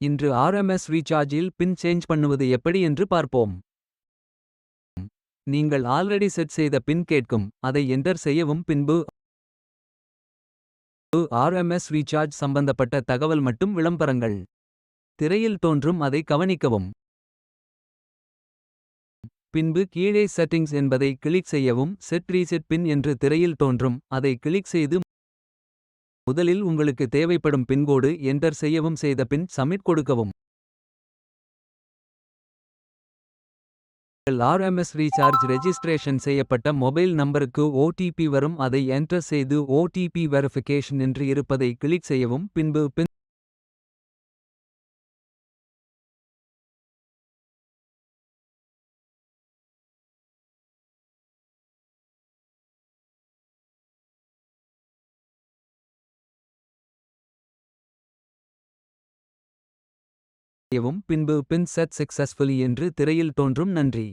இன்று ஆர்எம்எஸ் ரீசார்ஜில் பின் சேஞ்ச் பண்ணுவது எப்படி என்று பார்ப்போம். நீங்கள் ஆல்ரெடி செட் செய்த பின் கேட்கும். அதை என்டர் செய்யவும். பின்பு ஆர்எம்எஸ் ரீசார்ஜ் சம்பந்தப்பட்ட தகவல் மட்டும் விளம்பரங்கள் திரையில் தோன்றும். அதை கவனிக்கவும். பின்பு கீழே செட்டிங்ஸ் என்பதை கிளிக் செய்யவும். செட் ரீசெட் பின் என்று திரையில் தோன்றும். அதை கிளிக் செய்து முதலில் உங்களுக்கு தேவைப்படும் பின்கோடு என்டர் செய்யவும். செய்த பின் சப்மிட் கொடுக்கவும். ஆர்எம்எஸ் ரீசார்ஜ் ரெஜிஸ்ட்ரேஷன் செய்யப்பட்ட மொபைல் நம்பருக்கு ஓடிபி வரும். அதை என்டர் செய்து ஓடிபி வெரிஃபிகேஷன் என்று இருப்பதை கிளிக் செய்யவும். பின்பு செய்யவும். பின்பு பின் செட் சக்சஸ்ஃபுல்லி என்று திரையில் தோன்றும். நன்றி.